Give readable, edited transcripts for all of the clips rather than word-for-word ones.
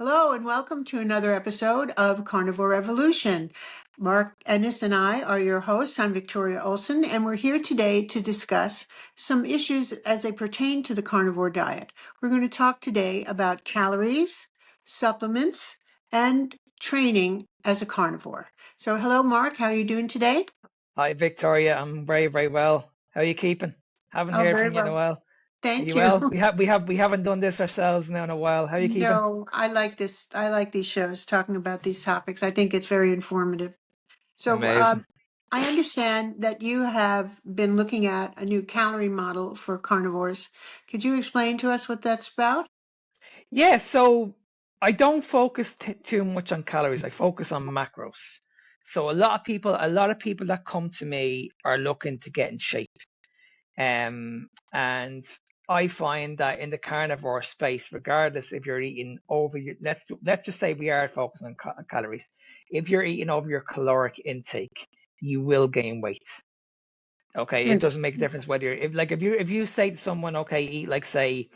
Hello, and welcome to another episode of Carnivore Revolution. Mark Ennis and I are your hosts. I'm Victoria Olson, and we're here today to discuss some issues as they pertain to the carnivore diet. We're going to talk today about calories, supplements, and training as a carnivore. So, hello, Mark. How are you doing today? Hi, Victoria. I'm very, very well. How are you keeping? Haven't Oh, heard very from you in a well. while. Are Thank you you. well? We haven't done this ourselves now in a while. How are you keeping? No, I like this. I like these shows talking about these topics. I think it's very informative. So, Amazing. I understand that you have been looking at a new calorie model for carnivores. Could you explain to us what that's about? Yeah, so I don't focus t too much on calories. I focus on macros. So a lot of people that come to me are looking to get in shape. And I find that in the carnivore space, regardless if you're eating over your, let's just say we are focusing on calories. If you're eating over your caloric intake, you will gain weight. Okay, it Mm. doesn't make a difference whether you're if you say to someone, okay, eat like say,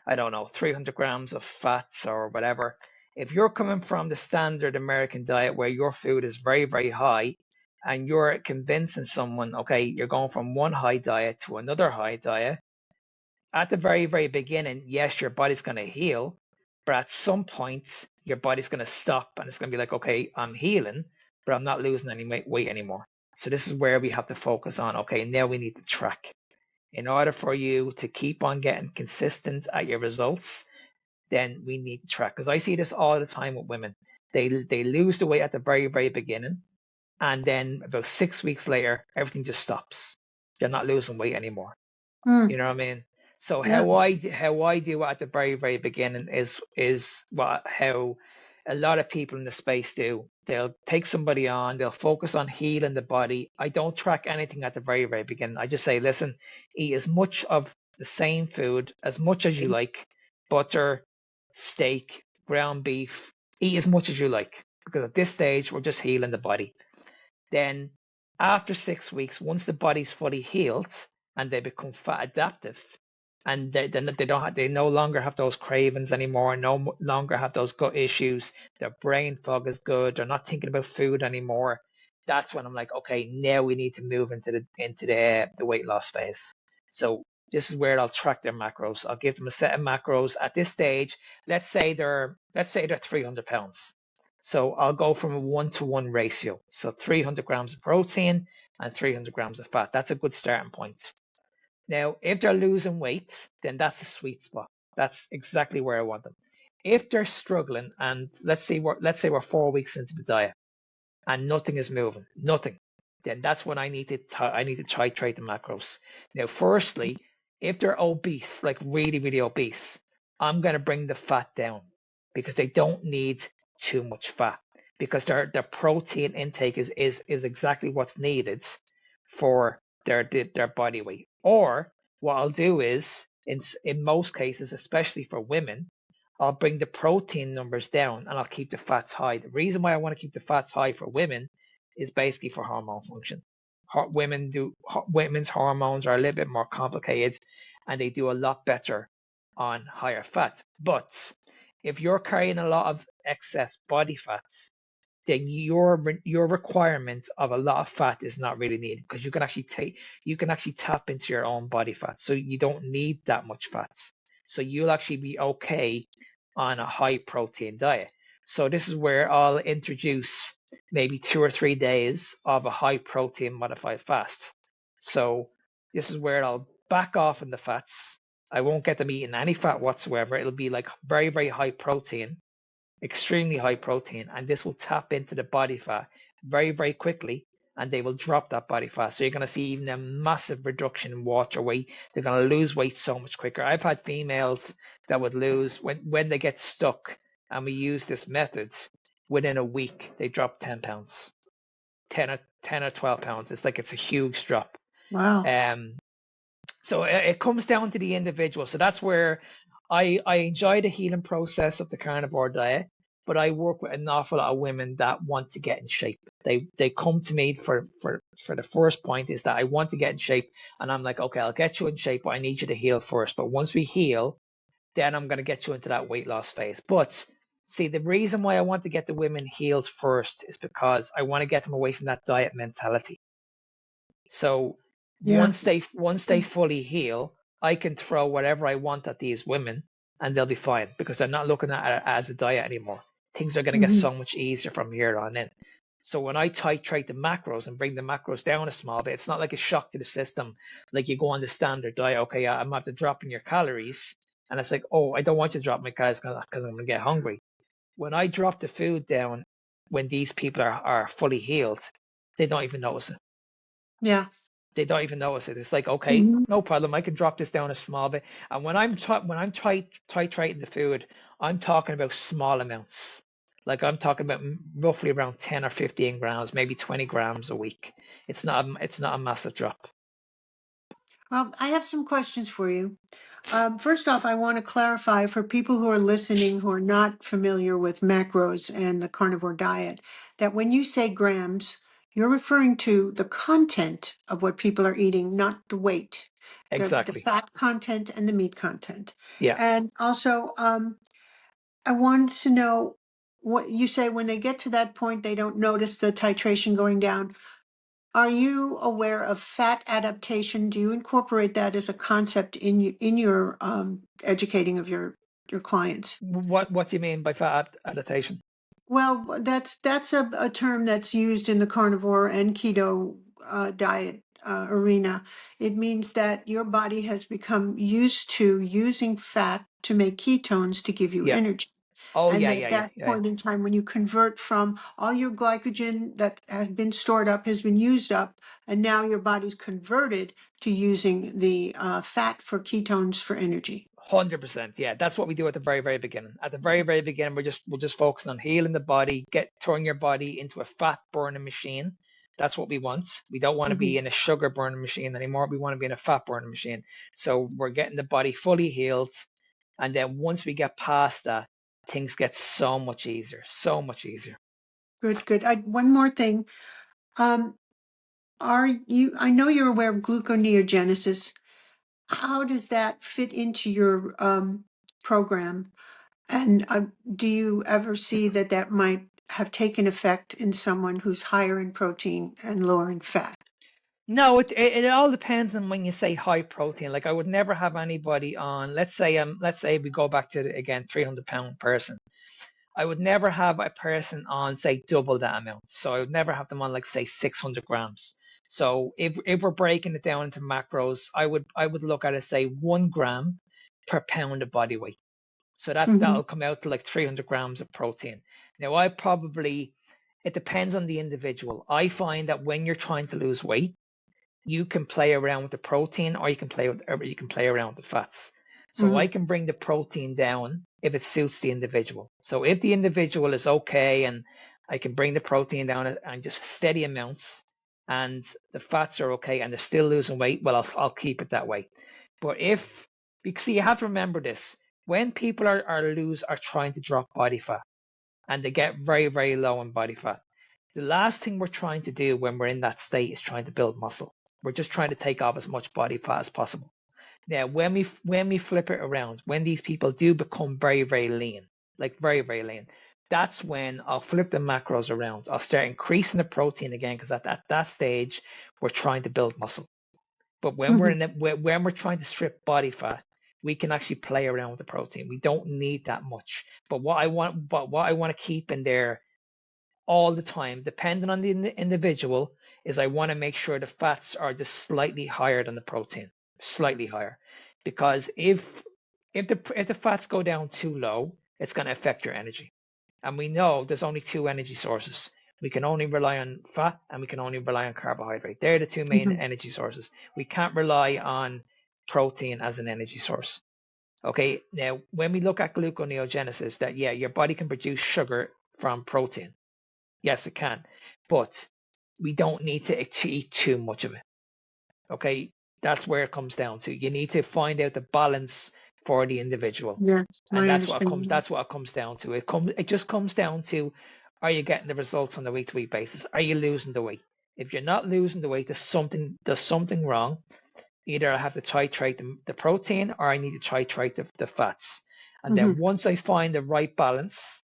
I don't know, 300 grams of fats or whatever. If you're coming from the standard American diet where your food is very, very high, and you're convincing someone, okay, you're going from one high diet to another high diet, at the very, very beginning, yes, your body's going to heal, but at some point, your body's going to stop and it's going to be like, okay, I'm healing, but I'm not losing any weight anymore. So this is where we have to focus on, okay, now we need to track. In order for you to keep on getting consistent at your results, then we need to track. Because I see this all the time with women. They lose the weight at the very, very beginning, and then about 6 weeks later, everything just stops. They're not losing weight anymore. Mm, You know what I mean? So yeah. how I do it at the very, very beginning is what how a lot of people in the space do. They'll take somebody on, they'll focus on healing the body. I don't track anything at the very, very beginning. I just say, listen, eat as much of the same food, as much as you like, butter, steak, ground beef, eat as much as you like. Because at this stage, we're just healing the body. Then after 6 weeks, once the body's fully healed and they become fat adaptive, and they no longer have those cravings anymore, no longer have those gut issues, their brain fog is good, they're not thinking about food anymore. That's when I'm like, okay, now we need to move into the weight loss phase. So this is where I'll track their macros. I'll give them a set of macros at this stage. Let's say they're 300 pounds. So I'll go from a 1-to-1 ratio. So 300 grams of protein and 300 grams of fat. That's a good starting point. Now, if they're losing weight, then that's the sweet spot. That's exactly where I want them. If they're struggling, and let's say we're 4 weeks into the diet and nothing is moving, nothing, then that's when I need to titrate the macros. Now, firstly, if they're obese, like really, really obese, I'm gonna bring the fat down because they don't need too much fat because their protein intake is exactly what's needed for their body weight. Or what I'll do is in most cases, especially for women, I'll bring the protein numbers down and I'll keep the fats high. The reason why I want to keep the fats high for women is basically for hormone function. Women's hormones are a little bit more complicated and they do a lot better on higher fat. But if you're carrying a lot of excess body fats, then your requirement of a lot of fat is not really needed because you can actually tap into your own body fat. So you don't need that much fat. So you'll actually be okay on a high protein diet. So this is where I'll introduce maybe 2 or 3 days of a high protein modified fast. So this is where I'll back off in the fats. I won't get them eating any fat whatsoever. It'll be like very, very high protein, extremely high protein, and this will tap into the body fat very, very quickly, and they will drop that body fat. So you're going to see even a massive reduction in water weight. They're going to lose weight so much quicker. I've had females that would lose when they get stuck, and we use this method. Within a week, they drop 10 pounds, 10 or 12 pounds. It's a huge drop. Wow. Um, so it comes down to the individual. So that's where I enjoy the healing process of the carnivore diet, but I work with an awful lot of women that want to get in shape. They come to me for the first point is that I want to get in shape, and I'm like, okay, I'll get you in shape, but I need you to heal first. But once we heal, then I'm going to get you into that weight loss phase. But See, the reason why I want to get the women healed first is because I want to get them away from that diet mentality. So Yeah. once they fully heal, I can throw whatever I want at these women and they'll be fine because they're not looking at it as a diet anymore. Things are going to get Hmm. so much easier from here on in. So when I titrate the macros and bring the macros down a small bit, it's not like a shock to the system. Like you go on the standard diet, okay, I'm going to have to drop in your calories. And it's like, oh, I don't want you to drop my calories because I'm going to get hungry. When I drop the food down, when these people are fully healed, they don't even notice it. Yeah. They don't even notice it. It's like, okay, Hmm. no problem. I can drop this down a small bit. And when I'm titrating the food, I'm talking about small amounts. Like I'm talking about roughly around 10 or 15 grams, maybe 20 grams a week. It's not a massive drop. Well, I have some questions for you. First off, I want to clarify for people who are listening who are not familiar with macros and the carnivore diet that when you say grams, you're referring to the content of what people are eating, not the weight, the Exactly. fat content and the meat content. Yeah. And also, I wanted to know what you say when they get to that point, they don't notice the titration going down. Are you aware of fat adaptation? Do you incorporate that as a concept in your educating of your clients? What do you mean by fat adaptation? Well, that's a term that's used in the carnivore and keto diet arena. It means that your body has become used to using fat to make ketones to give you Yeah. energy. Oh And yeah, then at yeah, yeah, that yeah, yeah. point in time, when you convert from all your glycogen that has been stored up, has been used up, and now your body's converted to using the fat for ketones for energy. 100%. Yeah, that's what we do at the very, very beginning. At the very, very beginning, we're just focusing on healing the body, turn your body into a fat burning machine. That's what we want. We don't want to Hmm. be in a sugar burning machine anymore. We want to be in a fat burning machine. So we're getting the body fully healed, and then once we get past that, things get so much easier, so much easier. Good, good. One more thing. Um, I know you're aware of gluconeogenesis. How does that fit into your program? And do you ever see that that might have taken effect in someone who's higher in protein and lower in fat? No, it all depends on when you say high protein. Like I would never have anybody on. Let's say we go back to again 300-pound person. I would never have a person on, say, double that amount. So I would never have them on, like, say, 600 grams. So if we're breaking it down into macros, I would look at it, say, 1 gram per pound of body weight. So Hmm. that'll come out to like 300 grams of protein. Now it depends on the individual. I find that when you're trying to lose weight, you can play around with the protein or you can play around with the fats. So Hmm. I can bring the protein down if it suits the individual. So if the individual is okay and I can bring the protein down and just steady amounts and the fats are okay and they're still losing weight, well, I'll keep it that way. But because you have to remember this, when people are trying to drop body fat and they get very, very low in body fat, the last thing we're trying to do when we're in that state is trying to build muscle. We're just trying to take off as much body fat as possible. Now, when we flip it around, when these people do become very, very lean, like very, very lean, that's when I'll flip the macros around. I'll start increasing the protein again because at that stage we're trying to build muscle. But when we're Hmm. in it, when we're trying to strip body fat, we can actually play around with the protein. We don't need that much. But what I want to keep in there all the time, depending on the individual, is I want to make sure the fats are just slightly higher than the protein, slightly higher, because if the fats go down too low, it's going to affect your energy. And we know there's only two energy sources. We can only rely on fat and we can only rely on carbohydrate. They're the two main Hmm. energy sources. We can't rely on protein as an energy source. Okay, now when we look at gluconeogenesis, that yeah, your body can produce sugar from protein. Yes, it can, but we don't need to eat too much of it. Okay, that's where it comes down to. You need to find out the balance for the individual, Yeah, and my that's what it comes. understanding. That's what it comes down to. It just comes down to: are you getting the results on a week-to-week basis? Are you losing the weight? If you're not losing the weight, there's something wrong. Either I have to titrate the protein, or I need to titrate the fats. And Hmm. then once I find the right balance,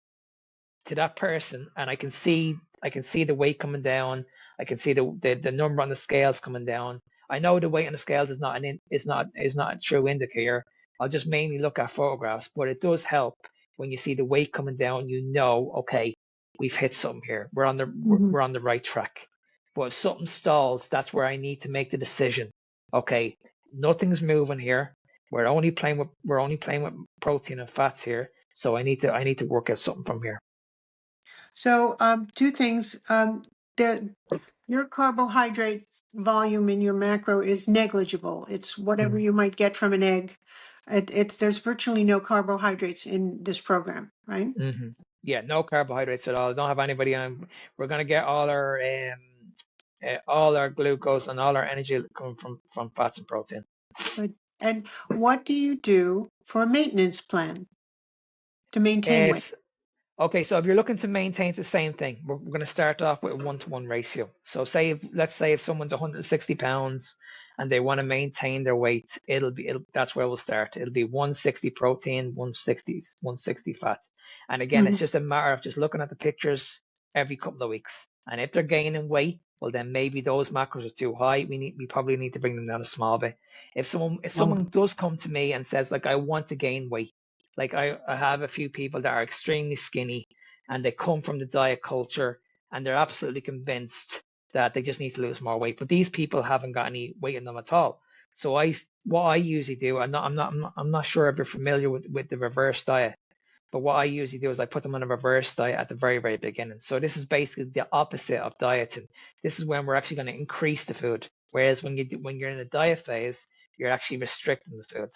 to that person, and I can see the weight coming down. I can see the number on the scales coming down. I know the weight on the scales is not is not a true indicator. I'll just mainly look at photographs, but it does help when you see the weight coming down. You know, okay, we've hit something here. Mhm. We're on the right track. But if something stalls, that's where I need to make the decision. Okay, nothing's moving here. We're only playing with protein and fats here. So I need to work out something from here. So, two things. The Your carbohydrate volume in your macro is negligible. It's whatever Mm-hmm. you might get from an egg. There's virtually no carbohydrates in this program, right? Mm-hmm. Yeah, no carbohydrates at all. Don't have anybody on. We're gonna get all our glucose and all our energy coming from fats and protein. Good. And what do you do for a maintenance plan to maintain weight? It's Okay, so if you're looking to maintain the same thing, we're going to start off with a 1-to-1 ratio. So let's say if someone's 160 pounds and they want to maintain their weight, that's where we'll start. It'll be 160 protein, 160 fat. And again, it's Mhm. just a matter of just looking at the pictures every couple of weeks. And if they're gaining weight, well then maybe those macros are too high. We probably need to bring them down a small bit. If Well, someone does come to me and says like I want to gain weight, like I have a few people that are extremely skinny and they come from the diet culture and they're absolutely convinced that they just need to lose more weight. But these people haven't got any weight in them at all. So what I usually do, I'm not sure if you're familiar with the reverse diet, but what I usually do is I put them on a reverse diet at the very beginning. So this is basically the opposite of dieting. This is when we're actually going to increase the food. Whereas when you're in a diet phase, you're actually restricting the food.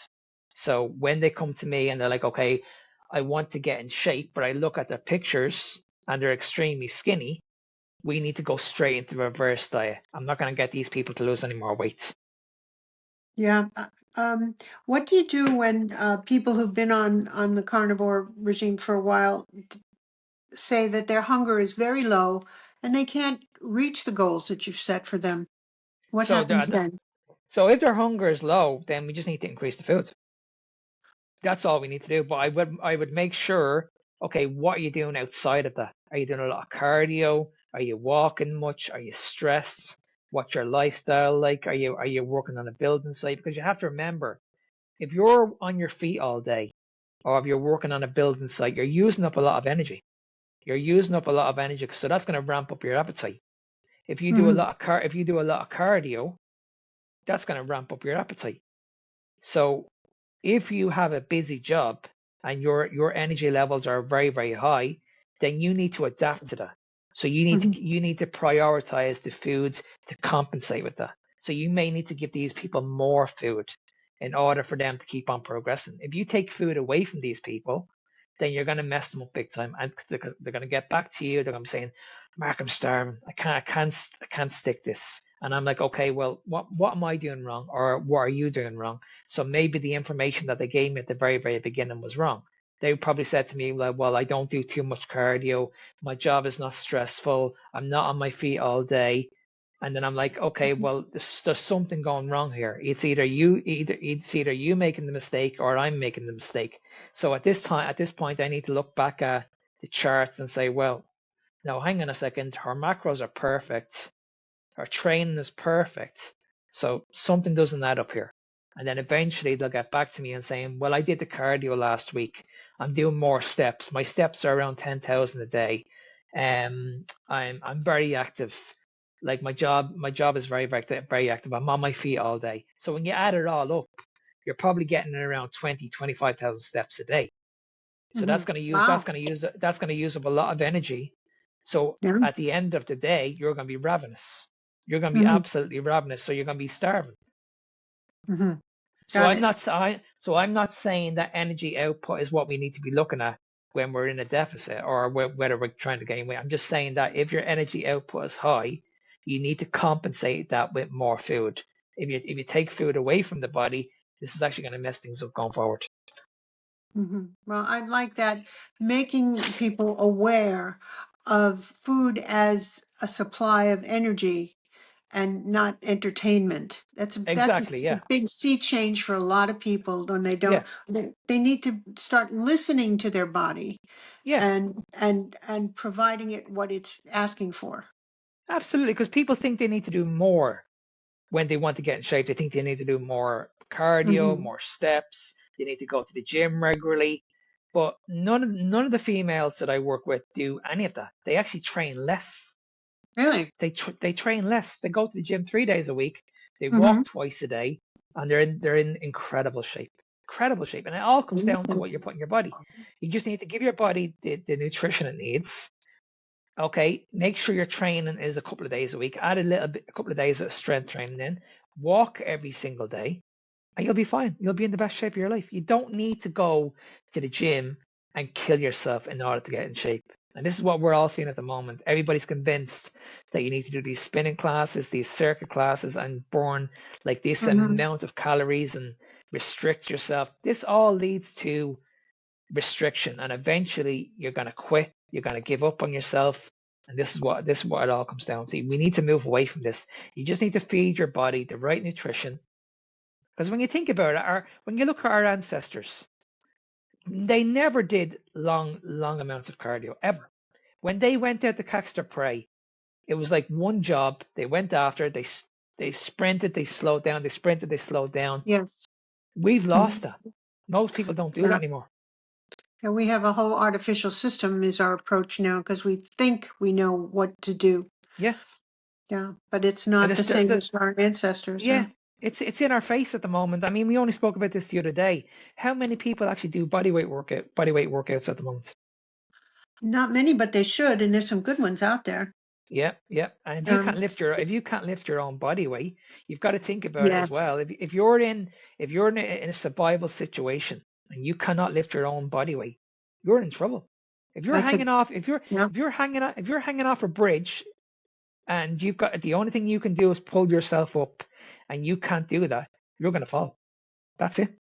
So when they come to me and they're like, okay, I want to get in shape, but I look at their pictures and they're extremely skinny, we need to go straight into the reverse diet. I'm not going to get these people to lose any more weight. yeah. What do you do when people who've been on the carnivore regime for a while say that their hunger is very low and they can't reach the goals that you've set for them? What So happens the, then? so if their hunger is low, then we just need to increase the food. That's all we need to do. But I would make sure, okay, what are you doing outside of that? Are you doing a lot of cardio? Are you walking much? Are you stressed? What's your lifestyle like? Are you working on a building site? Because you have to remember, if you're on your feet all day, or if you're working on a building site, you're using up a lot of energy. You're using up a lot of energy, so that's going to ramp up your appetite. Mhm. If you do a lot of cardio, that's going to ramp up your appetite. So if you have a busy job and your energy levels are very high, then you need to adapt to that. So Mhm. you need to prioritize the foods to compensate with that. So you may need to give these people more food in order for them to keep on progressing. If you take food away from these people, then you're going to mess them up big time, and they're going to get back to you. They're going to be saying, "Mark, I'm starving. I can't stick this." And I'm like, "Okay, well, what am I doing wrong, or what are you doing wrong?" So maybe the information that they gave me at the very beginning was wrong. They probably said to me, like, well, I don't do too much cardio. My job is not stressful. I'm not on my feet all day. And then I'm like, okay, well, there's something going wrong here. It's either you making the mistake or I'm making the mistake. So at this point, I need to look back at the charts and say, well, now hang on a second. Her macros are perfect. Our training is perfect. So something doesn't add up here. And then eventually they'll get back to me and saying, well, I did the cardio last week. I'm doing more steps. My steps are around 10,000 a day. I'm very active. Like my job is very active. I'm on my feet all day. So when you add it all up, you're probably getting around 25,000 steps a day. So Mhm. Wow. that's going to use up a lot of energy. So Yeah. at the end of the day, you're going to be ravenous. You're going to be Mhm. absolutely ravenous. So you're going to be starving. Mhm. Got it. So I'm not saying that energy output is what we need to be looking at when we're in a deficit or whether we're trying to gain weight. I'm just saying that if your energy output is high, you need to compensate that with more food. If you take food away from the body, this is actually going to mess things up going forward. Well, I like that, making people aware of food as a supply of energy and not entertainment. That's Exactly. a Yeah. big sea change for a lot of people when they Yeah. don't they need to start listening to their body Yeah. and providing it what it's asking for. Absolutely. Because people think they need to do more when they want to get in shape. They think they need to do more cardio, Hmm. more steps. They need to go to the gym regularly. But none of the females that I work with do any of that. They actually train less. Really? They train less. They go to the gym 3 days a week. They Hmm. walk twice a day, and they're in incredible shape. Incredible shape. And it all comes down to what you're putting in your body. You just need to give your body the nutrition it needs. Okay, make sure your training is a couple of days a week. Add a couple of days of strength training in. Walk every single day, and you'll be fine. You'll be in the best shape of your life. You don't need to go to the gym and kill yourself in order to get in shape. And this is what we're all seeing at the moment. Everybody's convinced that you need to do these spinning classes, these circuit classes, and burn like this Hmm. amount of calories and restrict yourself. This all leads to restriction, and eventually you're going to quit. You're going to give up on yourself. And this is what it all comes down to. We need to move away from this. You just need to feed your body the right nutrition, because when you think about it, when you look at our ancestors, they never did long amounts of cardio ever. When they went out to catch their prey, it was like one job. They went after. They sprinted. They slowed down. They sprinted. They slowed down. Yes. We've lost Mhm. that. Most people don't do that Yeah. anymore. And we have a whole artificial system is our approach now because we think we know what to do. Yeah, Yeah, but it's and not the it's same as our ancestors. yeah, Huh? it's in our face at the moment. I mean, we only spoke about this the other day. How many people actually do body weight workouts at the moment? Not many, but they should, and there's some good ones out there. Yeah, yeah. And Um, if you can't lift your own body weight, you've got to think about it as yes, well. If you're in a survival situation and you cannot lift your own body weight, you're in trouble. If you're that's a hanging off, yeah. if you're hanging off a bridge and you've got the only thing you can do is pull yourself up, and you can't do that, you're gonna fall. That's it.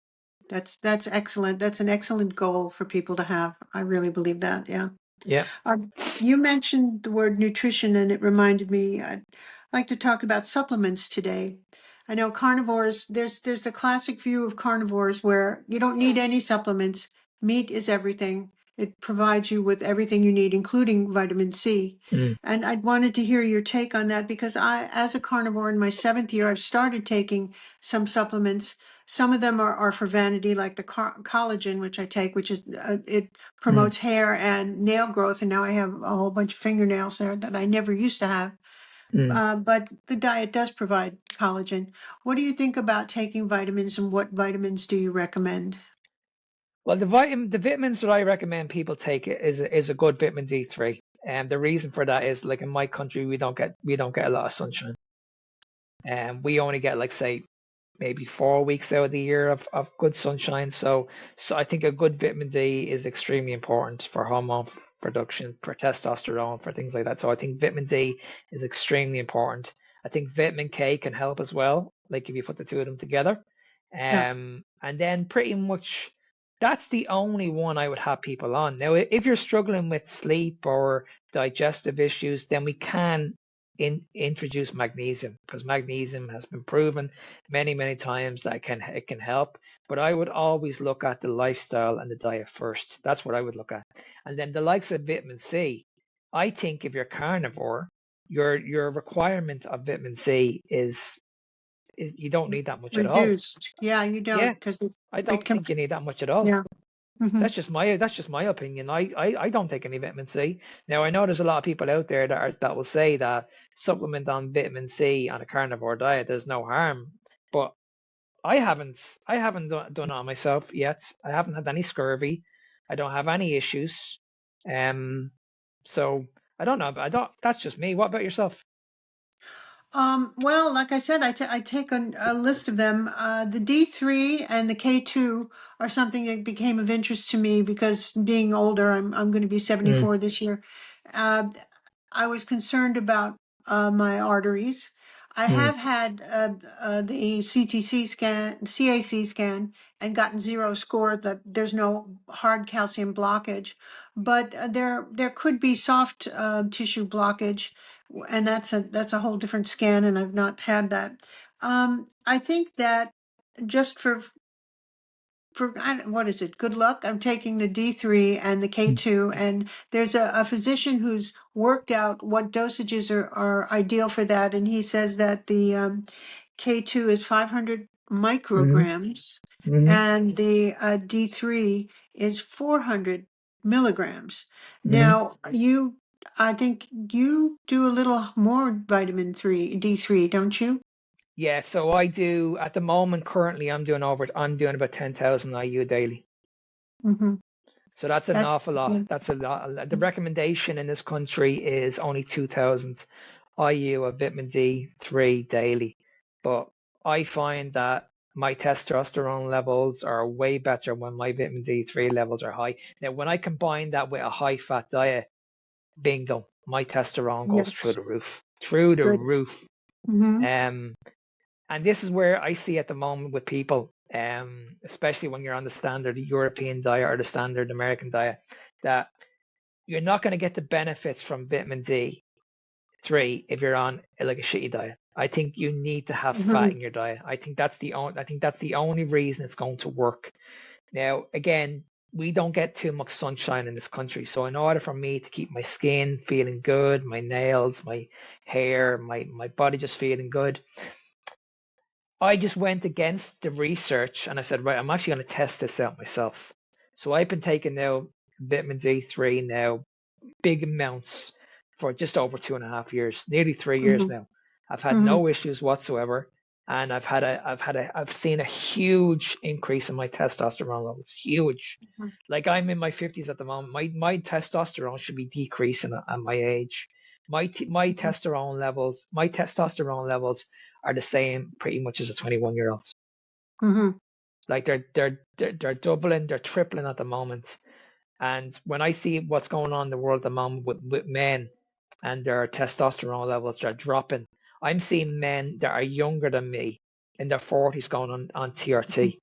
That's excellent. That's an excellent goal for people to have. I really believe that. Yeah. Yeah. You mentioned the word nutrition, and it reminded me. I'd like to talk about supplements today. I know carnivores. There's the classic view of carnivores where you don't need any supplements. Meat is everything. It provides you with everything you need, including vitamin C. Mm, And I wanted to hear your take on that because as a carnivore in my seventh year, I've started taking some supplements. Some of them are for vanity, like the collagen, which I take, which is it mm. promotes hair and nail growth, and now I have a whole bunch of fingernails there that I never used to have. Mm. But the diet does provide collagen. What do you think about taking vitamins, and what vitamins do you recommend? Well, the vitamins that I recommend people take is a good vitamin D3, and the reason for that is like in my country we don't get a lot of sunshine, and we only get like say maybe 4 weeks out of the year of good sunshine. So I think a good vitamin D is extremely important for hormone production, for testosterone, for things like that. So I think vitamin D is extremely important. I think vitamin K can help as well, like if you put the two of them together. Yeah, And then pretty much that's the only one I would have people on. Now, if you're struggling with sleep or digestive issues, then we can introduce magnesium, because magnesium has been proven many times that it can help. But I would always look at the lifestyle and the diet first. That's what I would look at. And then the likes of vitamin C, I think if you're carnivore, your requirement of vitamin C is you don't need that much at all. reduced. Yeah, you don't Yeah, because I it don't can. think you need that much at all. Yeah. Hmm. That's just my opinion. I don't take any vitamin C. Now I know there's a lot of people out there that will say that supplement on vitamin C on a carnivore diet there's no harm, but I haven't done it on myself yet. I haven't had any scurvy. I don't have any issues. Um, so I don't know. But I don't. That's just me. What about yourself? Well, like I said, I take a list of them. The D3 and the K2 are something that became of interest to me because being older, I'm going to be Mm, 74 this year. Uh, I was concerned about my arteries. I mm, have had the CTC scan, CAC scan, and gotten zero score that there's no hard calcium blockage, but there could be soft tissue blockage and that's a whole different scan, and I've not had that. I think that just what is it? Good luck. I'm taking the D3 and the K2, and there's a physician who's worked out what dosages are ideal for that, and he says that the K2 is 500 Mm-hmm. micrograms, Mm-hmm. and the D3 is 400 milligrams. Mm-hmm. Now, I think you do a little more vitamin D3, don't you? Yeah, so I do at the moment currently I'm doing about 10,000 IU daily. Mm-hmm. So that's an That's awful lot. That's a lot. The recommendation in this country is only 2,000 IU of vitamin D3 daily. But I find that my testosterone levels are way better when my vitamin D3 levels are high. Now, when I combine that with a high fat diet, bingo, my testosterone goes through yes, the roof. Through the good. roof. Mm-hmm. Um, and this is where I see at the moment with people, especially when you're on the standard European diet or the standard American diet, that you're not going to get the benefits from vitamin D3 if you're on like a shitty diet. I think you need to have fat Mm-hmm. in your diet. I think that's the only reason it's going to work. Now, again, we don't get too much sunshine in this country. So in order for me to keep my skin feeling good, my nails, my hair, my body just feeling good, I just went against the research and I said, right, I'm actually going to test this out myself. So I've been taking now vitamin D3 now, big amounts for just over 2.5 years, nearly 3 years Mm-hmm. now. I've had Mm-hmm. no issues whatsoever. And I've seen a huge increase in my testosterone levels. Huge. Like I'm in my 50s at the moment. My testosterone should be decreasing at my age. My testosterone levels are the same pretty much as a 21-year-old. Mm-hmm. Like they're doubling, they're tripling at the moment. And when I see what's going on in the world at the moment with men and their testosterone levels are dropping, I'm seeing men that are younger than me in their 40s going on Mm-hmm. TRT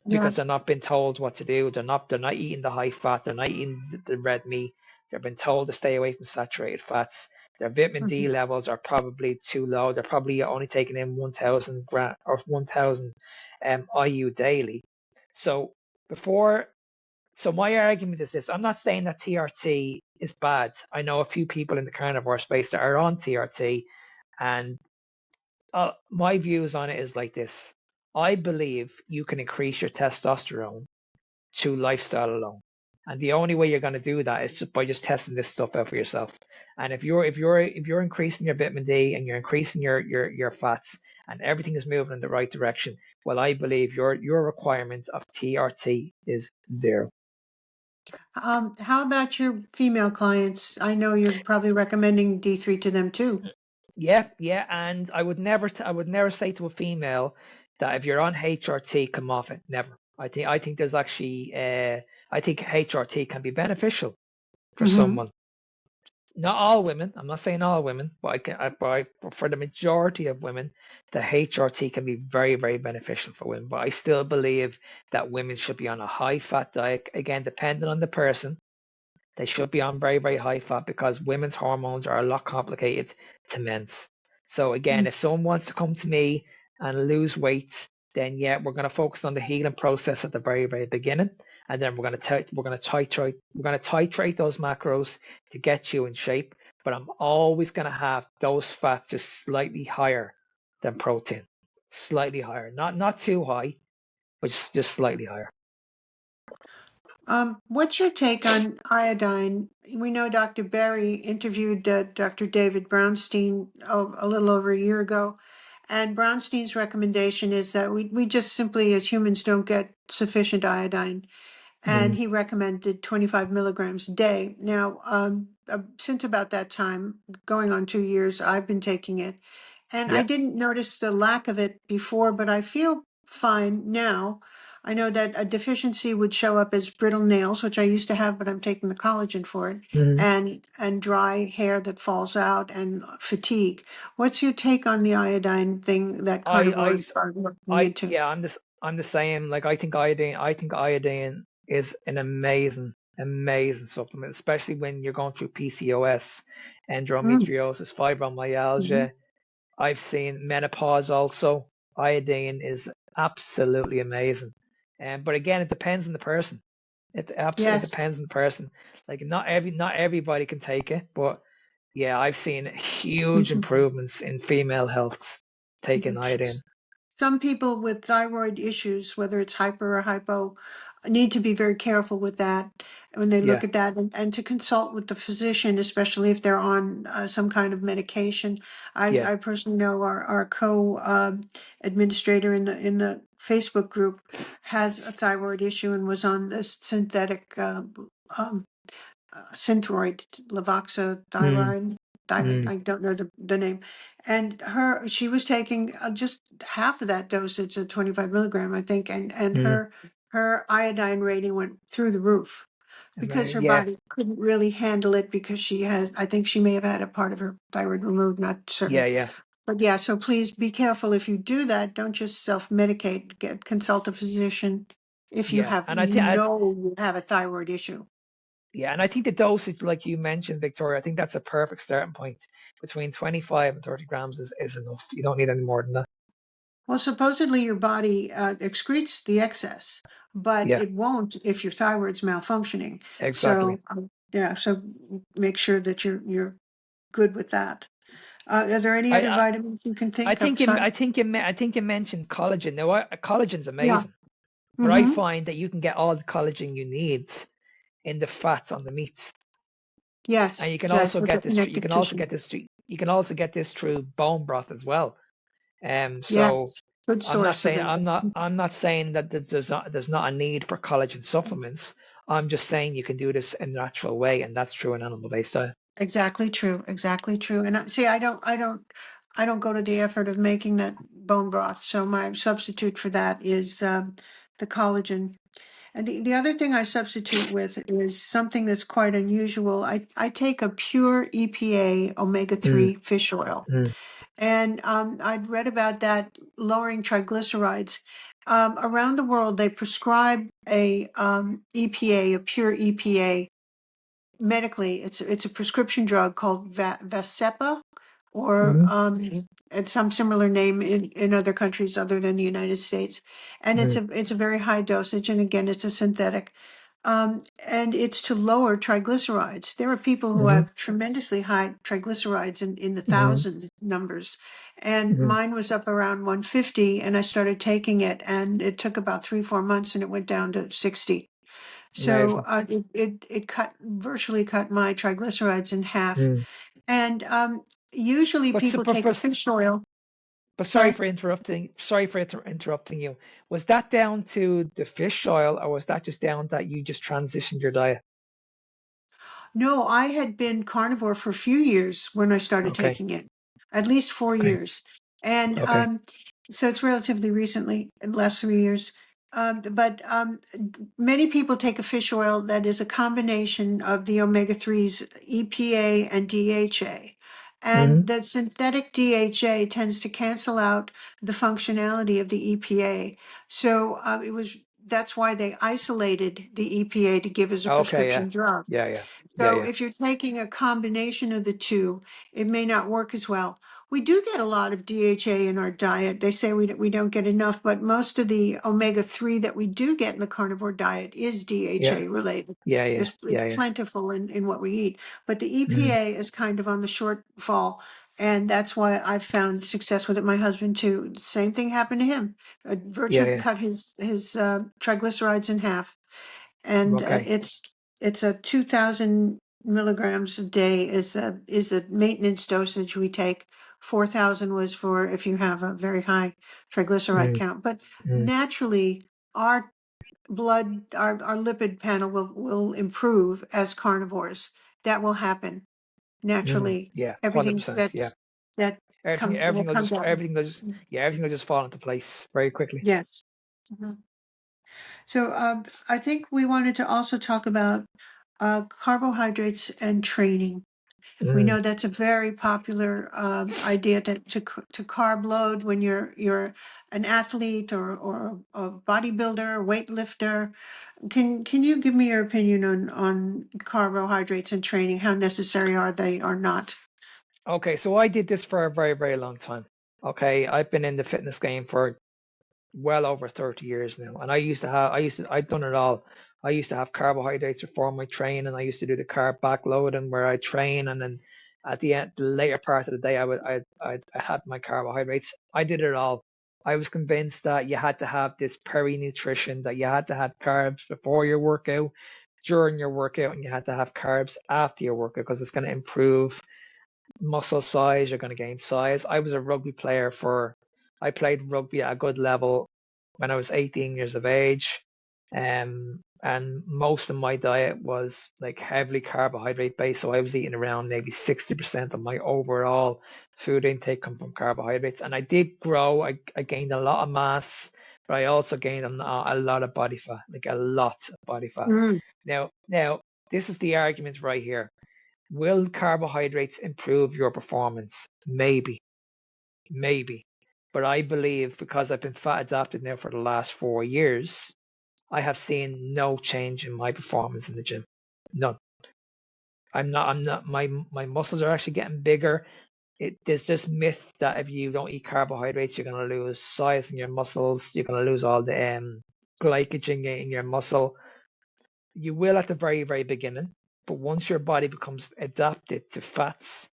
Yeah. because they're not being told what to do. They're not eating the high fat. They're not eating the red meat. They're being told to stay away from saturated fats. Their vitamin D Mm-hmm. levels are probably too low. They're probably only taking in 1,000 gram or 1,000 IU daily. So before, so my argument is this: I'm not saying that TRT is bad. I know a few people in the carnivore space that are on TRT, and my views on it is like this. I believe you can increase your testosterone to lifestyle alone. And the only way you're going to do that is just by just testing this stuff out for yourself. And if you're increasing your vitamin D and you're increasing your fats and everything is moving in the right direction, well, I believe your requirement of TRT is zero. How about your female clients? I know you're probably recommending D3 to them too. Yeah, yeah, and I would never say to a female that if you're on HRT, come off it. Never. I think there's actually I think HRT can be beneficial for Mm-hmm. someone. Not all women. I'm not saying all women, but for the majority of women, the HRT can be very, very beneficial for women. But I still believe that women should be on a high fat diet. Again, depending on the person, they should be on very, very high fat because women's hormones are a lot complicated to men's. So again, if someone wants to come to me and lose weight, then yeah, we're going to focus on the healing process at the very, very beginning, and then we're going to titrate those macros to get you in shape. But I'm always going to have those fats just slightly higher than protein, slightly higher, not too high, but just slightly higher. What's your take on iodine? We know Dr. Berry interviewed Dr. David Brownstein a little over a year ago, and Brownstein's recommendation is that we just simply, as humans, don't get sufficient iodine, and Mm, he recommended 25 milligrams a day. Now, since about that time, going on 2 years, I've been taking it, and I yep. didn't notice the lack of it before, but I feel fine now. I know that a deficiency would show up as brittle nails, which I used to have, but I'm taking the collagen for it, Mm. and dry hair that falls out and fatigue. What's your take on the iodine thing that I carnivores are looking into? yeah, I'm the same. Like I think iodine is an amazing Amazing supplement, especially when you're going through PCOS, Mm, endometriosis, mhm. fibromyalgia. I've seen menopause also. Iodine is absolutely amazing. But again, it depends on the person. It absolutely Yes. depends on the person. Like not everybody can take it, but yeah, I've seen huge Mhm. improvements in female health taking Mhm. iodine. Some people with thyroid issues, whether it's hyper or hypo, need to be very careful with that when they look Yeah, at that, and to consult with the physician, especially if they're on some kind of medication. yeah. I personally know our administrator in the Facebook group has a thyroid issue and was on this synthetic um, Synthroid, Mm, Levoxothyroid. mm, I don't know the name. And she was taking just half of that dosage of 25 milligram, I think, and mm. her iodine rating went through the roof because her Yeah, body couldn't really handle it because I think she may have had a part of her thyroid removed, not yeah, certain. yeah, But yeah, so please be careful if you do that. Don't just self-medicate. Consult a physician if yeah. And I you think know you have a thyroid issue. yeah, and I think the dosage, like you mentioned, Victoria, I think that's a perfect starting point. Between 25 and 30 grams is enough. You don't need any more than that. Well, supposedly your body excretes the excess, but Yeah, it won't if your thyroid's malfunctioning. exactly. So, yeah, so make sure that you're good with that. Are there any I other I, vitamins you can I think of? think you I think I think you mentioned collagen. Now, collagen's Yeah. amazing, but I Mm-hmm. find that you can get all the collagen you need in the fats on the meat, and Yes. you can Yes. also With the get this. You connective can also tissue. get this. You can also get this through bone broth as well. So Yes. Good I'm not source of saying it. I'm not saying that there's not a need for collagen supplements. I'm just saying you can do this in a natural way, and that's true in animal-based diet. Exactly true. Exactly true. And see, I don't go to the effort of making that bone broth. So my substitute for that is the collagen. And the other thing I substitute with is something that's quite unusual. I take a pure EPA Mm, omega-3 fish oil. mm, And I'd read about that lowering triglycerides. Around the world, they prescribe a EPA, a pure EPA, medically. It's a prescription drug called Vascepa, or mm, it's some similar name in other countries other than the United States. And mm, it's a very high dosage, and again, it's a synthetic. And it's to lower triglycerides. There are people who mm, have tremendously high triglycerides in the mm, thousand numbers, and mm. mine was up around 150, and I started taking it, and it took about 3 4 months, and it went down to 60. So Amazing. it virtually cut my triglycerides in half. Mm. And usually But so, people take a fish oil. but sorry Sorry. for interrupting. Sorry for interrupting you. Was that down to the fish oil, or was that just down that you just transitioned your diet? No, I had been carnivore for a few years when I started Okay. taking it, at least 4 Okay. years. And Okay. so it's relatively recently, in the last 3 years. But many people take a fish oil that is a combination of the omega 3s, EPA and DHA. And Mm, the synthetic DHA tends to cancel out the functionality of the EPA. So that's why they isolated the EPA to give as a okay. Yeah. prescription drug. Yeah. Yeah. Yeah. So Yeah. if you're taking a combination of the two, it may not work as well. We do get a lot of DHA in our diet. They say we don't get enough, but most of the omega-3 that we do get in the carnivore diet is Yeah. DHA related. Yeah. Yeah. It's Yeah. Yeah. plentiful in what we eat. But the Mm, EPA is kind of on the shortfall. And that's why I've found success with it. My husband too. Same thing happened to him. yeah. Virtually Yeah. cut his triglycerides in half, and Okay. it's a 2,000 milligrams a day is a maintenance dosage we take. 4,000 was for if you have a very high triglyceride Mm, count. But mm, naturally, our our lipid panel will improve as carnivores. That will happen mm. naturally. Yeah. Everything 100%. Yeah. that will come down. Everything will just fall into place very quickly. Yes. Mhm. So I think we wanted to also talk about carbohydrates and training. We Mm. know that's a very popular idea to carb load when you're an athlete or a bodybuilder, weightlifter. Can you give me your opinion on carbohydrates in training? How necessary are they or not? Okay, so I did this for a very, very long time. Okay, I've been in the fitness game for well over 30 years now. And I've done it all. I used to have carbohydrates before my training. I used to do the carb backloading where I train. And then at the end, the later part of the day, I had my carbohydrates. I did it all. I was convinced that you had to have this peri-nutrition, that you had to have carbs before your workout, during your workout, and you had to have carbs after your workout because it's going to improve muscle size, you're going to gain size. I was a rugby player I played rugby at a good level when I was 18 years of age. And most of my diet was like heavily carbohydrate based. So I was eating around maybe 60% of my overall food intake come from carbohydrates. And I did grow, I gained a lot of mass, but I also gained a lot of body fat, like a lot of body fat. Mm, Now, this is the argument right here. Will carbohydrates improve your performance? Maybe, maybe. But I believe because I've been fat adapted now for the last 4 years, I have seen no change in my performance in the gym. None. I'm not, my muscles are actually getting bigger. There's this myth that if you don't eat carbohydrates, you're going to lose size in your muscles. You're going to lose all the glycogen in your muscle. You will at the very, very beginning, but once your body becomes adapted to fats,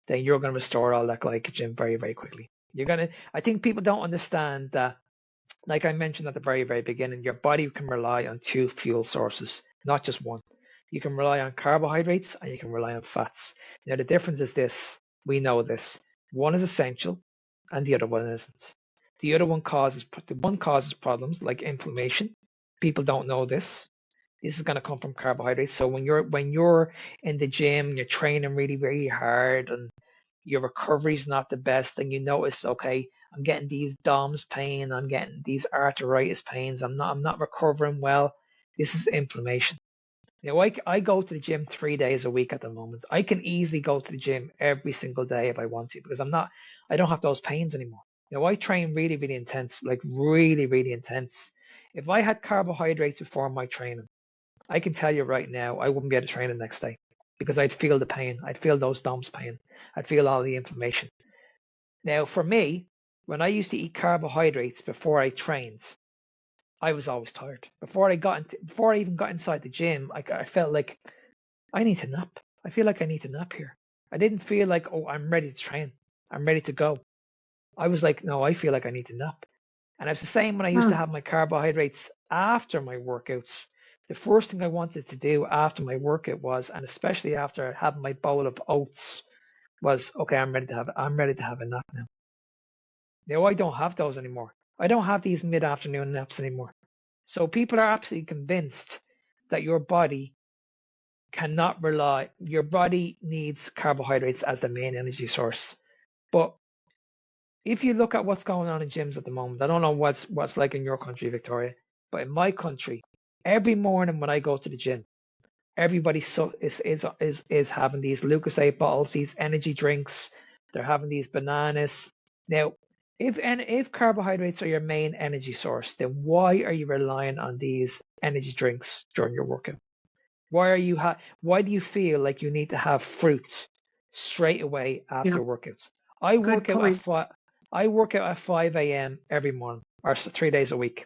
then you're going to restore all that glycogen very, very quickly. I think people don't understand that, like I mentioned at the very, very beginning, your body can rely on two fuel sources, not just one. You can rely on carbohydrates and you can rely on fats. Now, the difference is this, we know this. One is essential and the other one isn't. The one causes problems like inflammation. People don't know this. This is going to come from carbohydrates. So when you're in the gym, you're training really, really hard, and your recovery is not the best, and you notice, okay, I'm getting these DOMS pain, I'm getting these arthritis pains, I'm not recovering well. This is inflammation. I go to the gym 3 days a week at the moment. I can easily go to the gym every single day if I want to because I don't have those pains anymore. I train really, really intense, like really, really intense. If I had carbohydrates before my training, I can tell you right now, I wouldn't be able to train the next day because I'd feel the pain. I'd feel those DOMS pain. I'd feel all the inflammation. Now, for me, when I used to eat carbohydrates before I trained, I was always tired. Before I even got inside the gym, I felt like I need to nap. I feel like I need to nap here. I didn't feel like, oh, I'm ready to train. I'm ready to go. I was like, no, I feel like I need to nap. And it's the same when I used to mm, have my carbohydrates after my workouts. The first thing I wanted to do after my workout was, and especially after having my bowl of oats, was okay, I'm ready to have a nap now. Now I don't have those anymore. I don't have these mid-afternoon naps anymore. So people are absolutely convinced that your body needs carbohydrates as the main energy source. But if you look at what's going on in gyms at the moment, I don't know what's like in your country, Victoria, but in my country, every morning when I go to the gym, everybody is having these Lucasade bottles, these energy drinks. They're having these bananas. Now, if carbohydrates are your main energy source, then why are you relying on these energy drinks during your workout? Why do you feel like you need to have fruit straight away yeah, after workouts? I good work out at point. five. I work out at 5 a.m. every morning, or 3 days a week.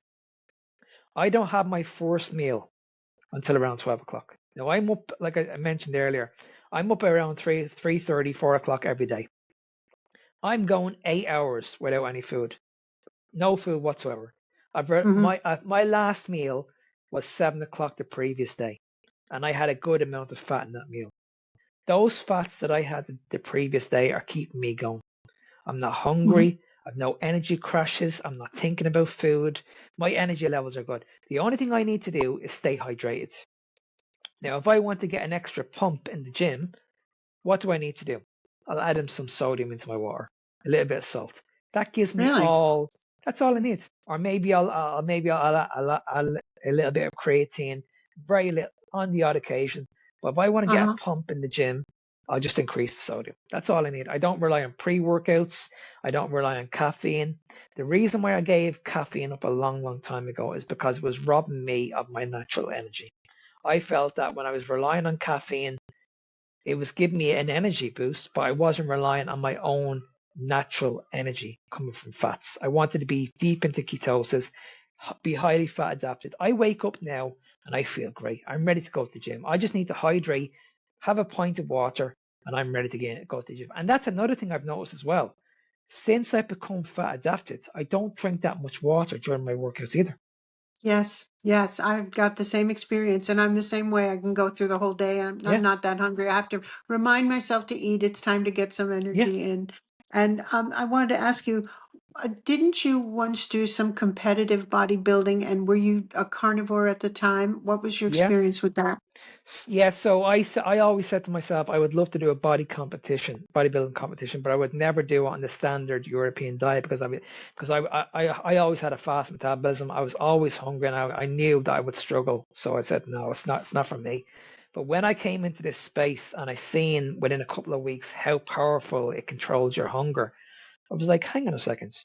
I don't have my first meal until around 12 o'clock. Now I'm up, like I mentioned earlier, I'm up around 3:30, 4 o'clock every day. I'm going 8 hours without any food, no food whatsoever. Hmm. My last meal was 7 o'clock the previous day, and I had a good amount of fat in that meal. Those fats that I had the previous day are keeping me going. I'm not Hmm. hungry. I've no energy crashes. I'm not thinking about food. My energy levels are good. The only thing I need to do is stay hydrated. Now, if I want to get an extra pump in the gym, what do I need to do? I'll add in some sodium into my water, a little bit of salt. That gives me Really? all. That's all I need. Or maybe I'll a little bit of creatine, very little on the odd occasion. But if I want to get a Uh-huh. pump in the gym, I'll just increase the sodium. That's all I need. I don't rely on pre-workouts. I don't rely on caffeine. The reason why I gave caffeine up a long, long time ago is because it was robbing me of my natural energy. I felt that when I was relying on caffeine, it was giving me an energy boost, but I wasn't relying on my own natural energy coming from fats. I wanted to be deep into ketosis, be highly fat adapted. I wake up now and I feel great. I'm ready to go to the gym. I just need to hydrate, have a pint of water, and I'm ready to go to the gym. And that's another thing I've noticed as well. Since I've become fat adapted, I don't drink that much water during my workouts either. Yes, yes, I've got the same experience, and I'm the same way. I can go through the whole day. I'm Yeah, not that hungry. I have to remind myself to eat. It's time to get some yeah, energy in. And I wanted to ask you, didn't you once do some competitive bodybuilding, and were you a carnivore at the time? What was your yeah. experience with that? Yeah, so I always said to myself I would love to do a bodybuilding competition, but I would never do it on the standard European diet because I always had a fast metabolism. I was always hungry, and I knew that I would struggle. So I said no, it's not for me. But when I came into this space and I seen within a couple of weeks how powerful it controls your hunger, I was like, hang on a second,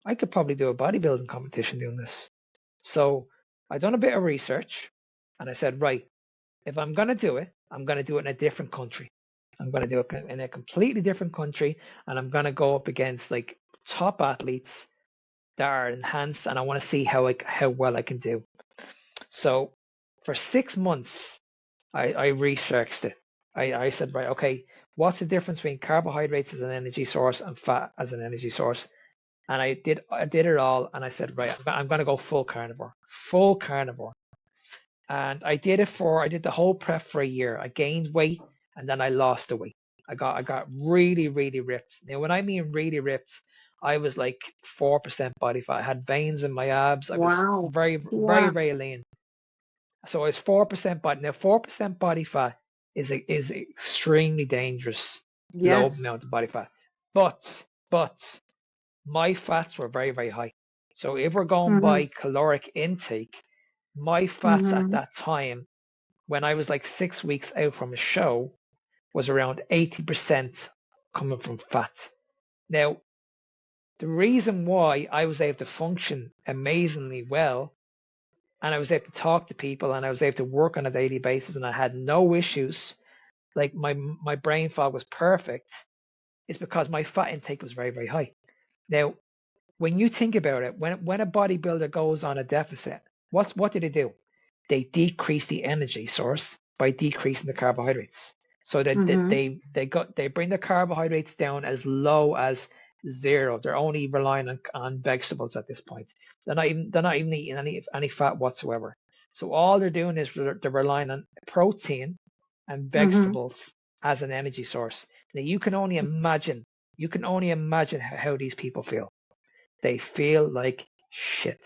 I could probably do a bodybuilding competition doing this. So I done a bit of research, and I said, right, if I'm going to do it, I'm going to do it in a different country. I'm going to do it in a completely different country, and I'm going to go up against like top athletes that are enhanced, and I want to see how well I can do. So for 6 months, I researched it. I said, right, okay, what's the difference between carbohydrates as an energy source and fat as an energy source? And I did it all, and I said, right, I'm going to go full carnivore. And I did the whole prep for a year. I gained weight and then I lost the weight. I got really, really ripped. Now, when I mean really ripped, I was like 4% body fat. I had veins in my abs. I was Wow. very, very, Yeah. very lean. So I was 4% body. Now, 4% body fat is extremely dangerous, low Yes. amount of body fat. But my fats were very, very high. So if we're going Mm-hmm. by caloric intake, my fats at Mm-hmm. that time when I was like 6 weeks out from a show was around 80% coming from fat. Now, the reason why I was able to function amazingly well and I was able to talk to people and I was able to work on a daily basis and I had no issues, like my brain fog was perfect, is because my fat intake was very, very high. Now, when you think about it, when a bodybuilder goes on a deficit, what do they do? They decrease the energy source by decreasing the carbohydrates. So that Mm-hmm. they bring the carbohydrates down as low as zero. They're only relying on vegetables at this point. They're not even eating any fat whatsoever. So all they're doing is they're relying on protein and Mm-hmm. vegetables as an energy source. Now you can only imagine how these people feel. They feel like shit.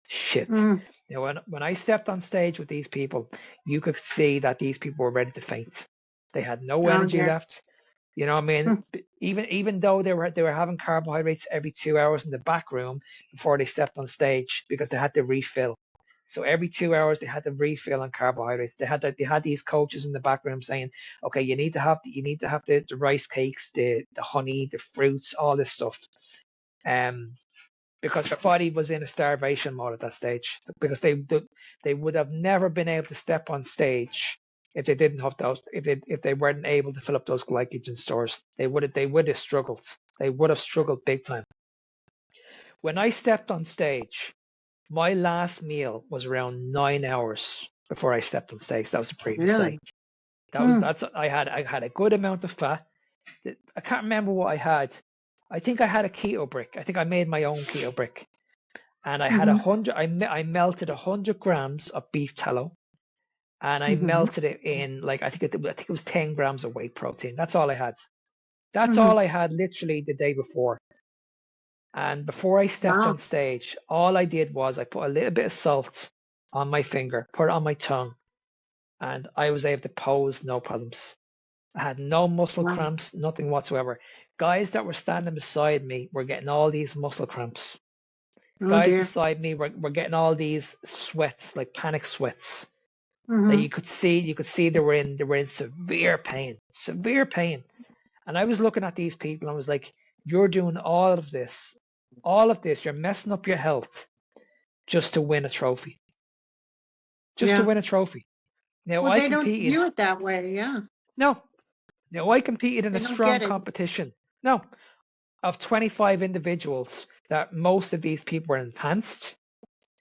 Shit. Mm. You know, when I stepped on stage with these people, you could see that these people were ready to faint. They had no Oh energy dear. left. You know what I mean? Even though they were having carbohydrates every 2 hours in the back room before they stepped on stage because they had to refill. So every 2 hours they had to refill on carbohydrates. They had these coaches in the back room saying, okay, you need to have the rice cakes, the honey, the fruits, all this stuff. Um, because their body was in a starvation mode at that stage because they would have never been able to step on stage if they didn't have those if they weren't able to fill up those glycogen stores. They would have struggled. They would have struggled big time. When I stepped on stage, my last meal was around 9 hours before I stepped on stage. That was the previous day. Really? That was Hmm. that's I had a good amount of fat. I can't remember what I had. I think I had a keto brick. I think I made my own keto brick and I had Mm-hmm. 100. I melted 100 grams of beef tallow, and I Mm-hmm. melted it in like I think it was 10 grams of whey protein. That's all I had. That's Mm-hmm. all I had literally the day before. And before I stepped on Wow. stage, all I did was I put a little bit of salt on my finger, put it on my tongue, and I was able to pose no problems. I had no muscle Wow. cramps, nothing whatsoever. Guys that were standing beside me were getting all these muscle cramps. Oh Guys dear. beside me were getting all these sweats, like panic sweats. That Mm-hmm. you could see they were in severe pain, severe pain. And I was looking at these people and I was like, you're doing all of this, you're messing up your health just to win a trophy. Just to Yeah. win a trophy. Now Well, I they don't competed. view it that way. Yeah. No, no, I competed in They a don't strong get it. competition. No, of 25 individuals, that most of these people were enhanced.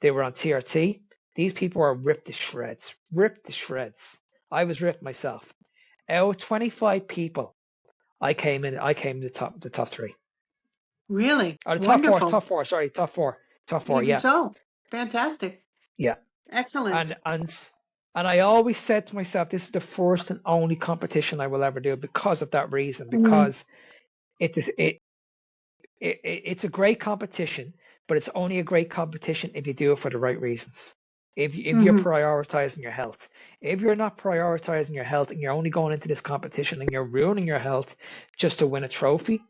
They were on TRT. These people were ripped to shreds. Ripped to shreds. I was ripped myself. Out of 25 people, I came in the top three. Really Or the wonderful. top four, sorry, top four, Even yeah. so, fantastic. Yeah. Excellent. And and I always said to myself, this is the first and only competition I will ever do because of that reason, Mm-hmm. because it is it's a great competition, but it's only a great competition if you do it for the right reasons. If you're Mm-hmm. prioritizing your health. If you're not prioritizing your health and you're only going into this competition and you're ruining your health just to win a trophy,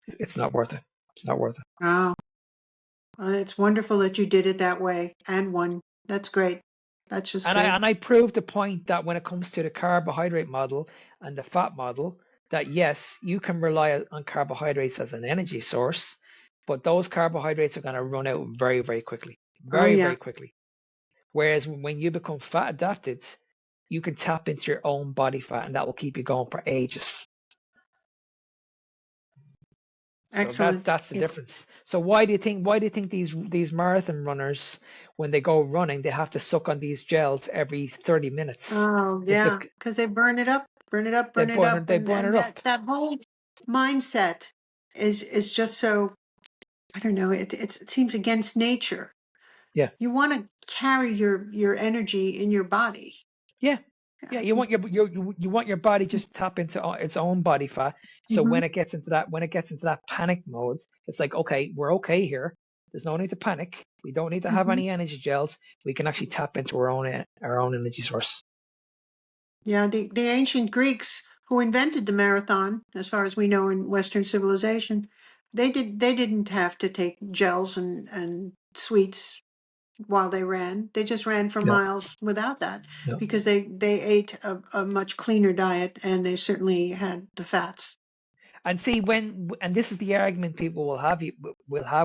it's not worth it. It's not worth it. Wow. Well, it's wonderful that you did it that way and won. That's great. That's just great. And I proved the point that when it comes to the carbohydrate model and the fat model, that yes, you can rely on carbohydrates as an energy source, but those carbohydrates are going to run out very, very quickly. Oh, Very, yeah. very quickly. Whereas when you become fat adapted, you can tap into your own body fat and that will keep you going for ages. So Excellent. that's the difference. So why do you think these marathon runners, when they go running, they have to suck on these gels every 30 minutes? Oh, It's yeah. the Because they burn it up, burn it up, burn it up. they burn And it up. that whole mindset is just so, I don't know, it seems against nature. Yeah. You want to carry your energy in your body. Yeah. Yeah, Yeah. you want you want your body just tap into its own body fat. So Mm-hmm. when it gets into that panic mode, it's like, okay, we're okay here. There's no need to panic. We don't need to have Mm-hmm. any energy gels. We can actually tap into our own energy source. Yeah, the ancient Greeks who invented the marathon, as far as we know in Western civilization, they didn't have to take gels and sweets while they ran. They just ran for No, miles without that no. because they ate a much cleaner diet and they certainly had the fats. And see and this is the argument people will have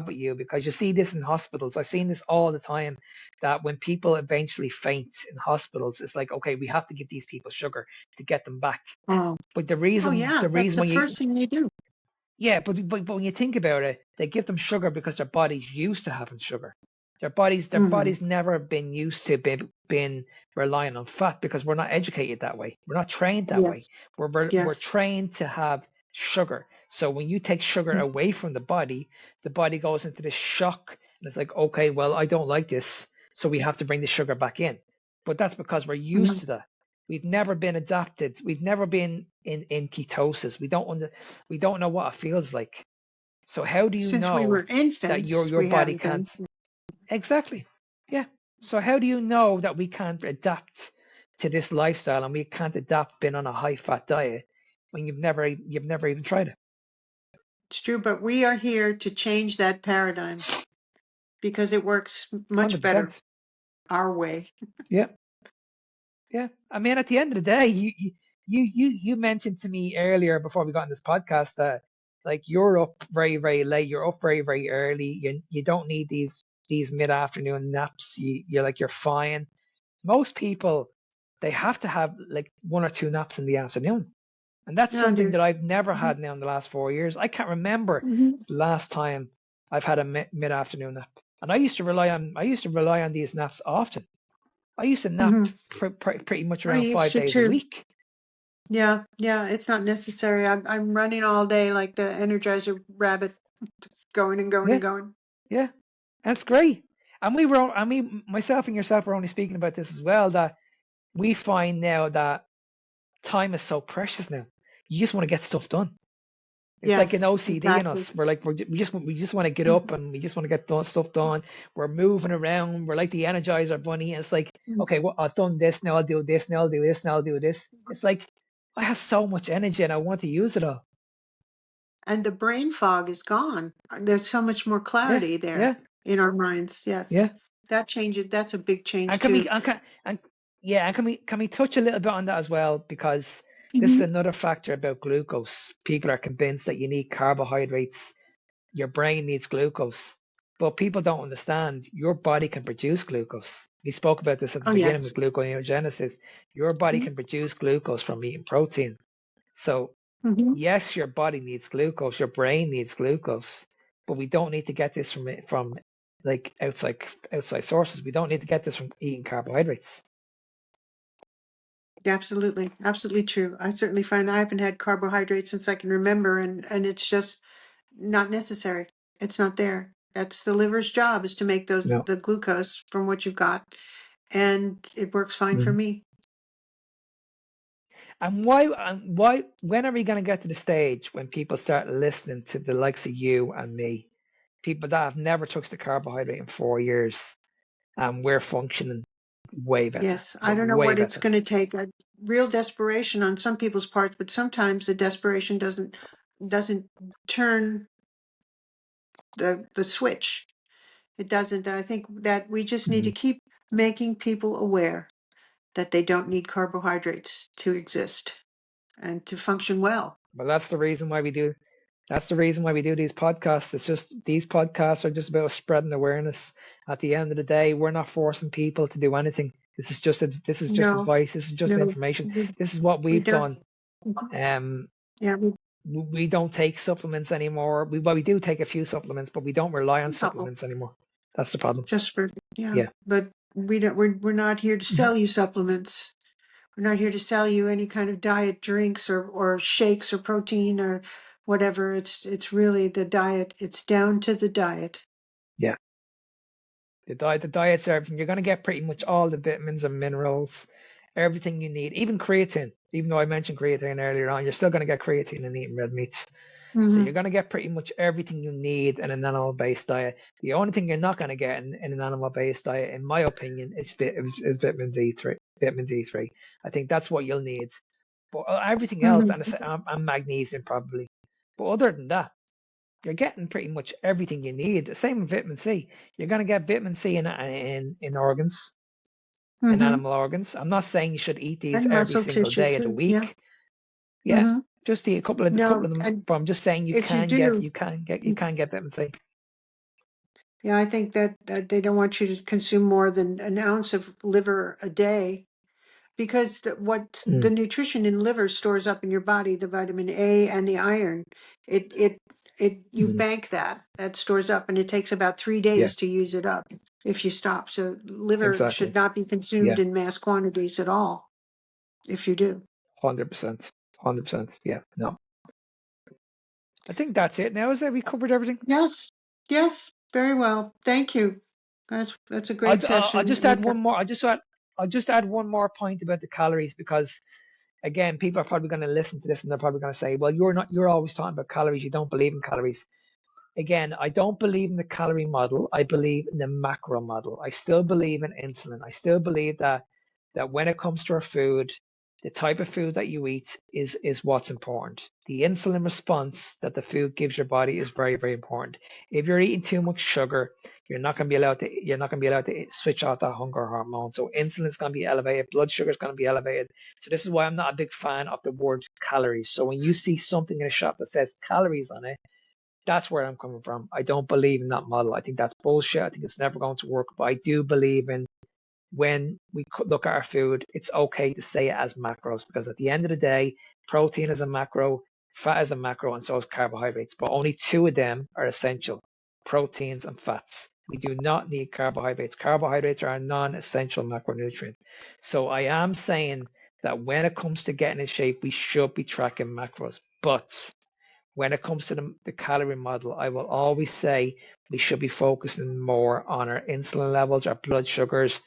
with you, because you see this in hospitals. I've seen this all the time, that when people eventually faint in hospitals, it's like, okay, we have to give these people sugar to get them back. Oh, But oh yeah, the that's reason the when you first thing they do. yeah, but when you think about it, they give them sugar because their body's used to having sugar. Their Hmm. body's never been used to been relying on fat, because we're not educated that way. We're not trained that way. Yes, We're yes. trained to have sugar. So when you take sugar away from the body goes into this shock and it's like, okay, well, I don't like this, so we have to bring the sugar back in. But that's because we're Mhm. used to that. We've never been adapted. We've never been in ketosis. We don't know what it feels like. So how do you Since we know were that infants, your we body haven't can't? been. Exactly. Yeah. So how do you know that we can't adapt to this lifestyle and we can't adapt being on a high fat diet when you've never even tried it? It's true, but we are here to change that paradigm because it works much better 100%. our way. Yeah. Yeah. I mean, at the end of the day, you mentioned to me earlier before we got on this podcast that like you're up very, very late, you're up very, very early. You don't need these mid-afternoon naps. You're like you're fine. Most people, they have to have like one or two naps in the afternoon. And that's No, something that there's. I've never had now in the last 4 years. I can't remember Mhm. the last time I've had a mid-afternoon nap. And I used to rely on these naps often. I used to nap Mhm. pretty much I around used five to days a too. week. Yeah, yeah, it's not necessary. I'm running all day like the Energizer rabbit, just going and going Yeah, and going. yeah, that's great. And myself and yourself were only speaking about this as well, that we find now that time is so precious now. You just want to get stuff done. It's like an Yes, OCD in exactly. us. We're like we just want to get up Mhm. and we just want to get stuff done. We're moving around. We're like the Energizer bunny. And it's like, okay, well, I've done this now. I'll do this now. I'll do this now. I'll do this. It's like I have so much energy and I want to use it all. And the brain fog is gone. There's so much more Yeah, clarity there yeah, in our minds. Yes, yeah. that changes. That's a big change And can we too. and can Yeah, and can we touch a little bit on that as well? Because this is Hmm. another factor about glucose. People are convinced that you need carbohydrates. Your brain needs glucose. But people don't understand your body can produce glucose. We spoke about this at the Oh, beginning yes. with gluconeogenesis. Your body can produce glucose from eating protein. So Mm-hmm. yes, your body needs glucose, your brain needs glucose, but we don't need to get this from like outside sources. We don't need to get this from eating carbohydrates. Absolutely. Absolutely true. I certainly find I haven't had carbohydrates since I can remember, and it's just not necessary. It's not there. That's the liver's job, is to make No. the glucose from what you've got, and it works fine for Mhm. me. And why when are we going to get to the stage when people start listening to the likes of you and me, people that have never touched the carbohydrate in 4 years, and we're functioning way better, Yes, I like don't know way what it's better. going to take. A real desperation on some people's parts, but sometimes the desperation doesn't turn the switch. It doesn't. And I think that we just need to Mhm. keep making people aware that they don't need carbohydrates to exist and to function well. But that's the reason why we do. That's the reason why we do these podcasts. It's just these podcasts are just about spreading awareness. At the end of the day, we're not forcing people to do anything. This is just No, advice. This is just no, information. This is what we we've don't. done. Um, Yeah, we we don't take supplements anymore. We do take a few supplements, but we don't rely on a couple supplements anymore. That's the problem. just for, yeah, Yeah. but we don't. We're not here to Mhm. sell you supplements. We're not here to sell you any kind of diet drinks or shakes or protein or whatever. It's really the diet. It's down to the diet. Yeah. The diet's everything. You're going to get pretty much all the vitamins and minerals, everything you need, even creatine. Even though I mentioned creatine earlier on, you're still going to get creatine in eating red meats. So Hmm. you're going to get pretty much everything you need in an animal-based diet. The only thing you're not going to get in an animal-based diet, in my opinion, is vitamin D3. Vitamin D3. I think that's what you'll need. But everything else, Hmm. and magnesium probably. But other than that, you're getting pretty much everything you need. The same with vitamin C. You're going to get vitamin C in organs, in Hmm. animal organs. I'm not saying you should eat these And every muscle single tissue day of the too. Yeah. week. Yeah, Hmm. just eat a couple No, of them. and But I'm just saying if you do, you can get vitamin C. yeah, I think that they don't want you to consume more than an ounce of liver a day, because what the Mm, nutrition in liver stores up in your body, the vitamin A and the iron, it it you mm, bank that stores up, and it takes about three yeah, days to use it up if you stop. So liver should exactly. not be consumed Yeah, in mass quantities at all if you do. 100%. 100%. Yeah, no. I think that's it now. Is that we covered everything? Yes, yes, very well. Thank you. That's a great I'll session. just add one more. I'll just add one more point about the calories because again, people are probably going to listen to this and they're probably going to say, well, you're always talking about calories. You don't believe in calories. Again, I don't believe in the calorie model. I believe in the macro model. I still believe in insulin. I still believe that when it comes to our food, the type of food that you eat is what's important. The insulin response that the food gives your body is very, very important. If you're eating too much sugar, you're not going to be allowed to switch off that hunger hormone. So insulin is going to be elevated, blood sugar is going to be elevated. So this is why I'm not a big fan of the word calories. So when you see something in a shop that says calories on it, that's where I'm coming from. I don't believe in that model. I think that's bullshit. I think it's never going to work. But I do believe in when we look at our food, it's okay to say it as macros because at the end of the day, protein is a macro, fat is a macro, and so is carbohydrates. But only two of them are essential: proteins and fats. We do not need carbohydrates. Carbohydrates are a non-essential macronutrient. So I am saying that when it comes to getting in shape, we should be tracking macros. But when it comes to the calorie model, I will always say we should be focusing more on our insulin levels, our blood sugars,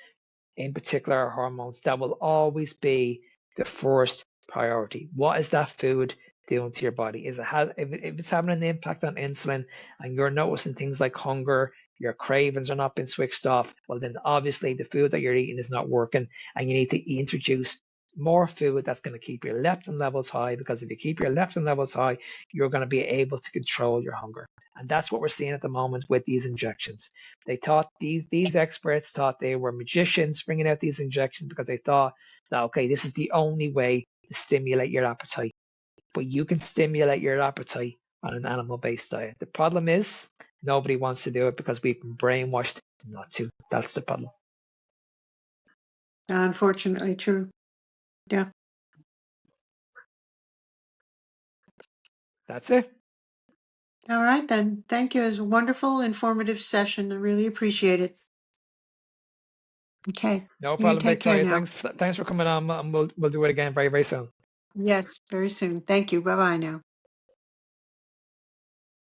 in particular our hormones. That will always be the first priority. What is that food doing to your body? If it's having an impact on insulin and you're noticing things like hunger, your cravings are not being switched off, well then obviously the food that you're eating is not working and you need to introduce more food that's going to keep your leptin levels high, because if you keep your leptin levels high, you're going to be able to control your hunger. And that's what we're seeing at the moment with these injections. They thought these experts thought they were magicians bringing out these injections because they thought that, okay, this is the only way to stimulate your appetite. But you can stimulate your appetite on an animal-based diet. The problem is nobody wants to do it because we've been brainwashed not to. That's the problem. Unfortunately, true. Yeah. That's it. All right, then. Thank you. It was a wonderful, informative session. I really appreciate it. Okay. No You problem, take care Victoria. now. Thanks for coming on, and we'll do it again very, very soon. Yes, very soon. Thank you. Bye bye now.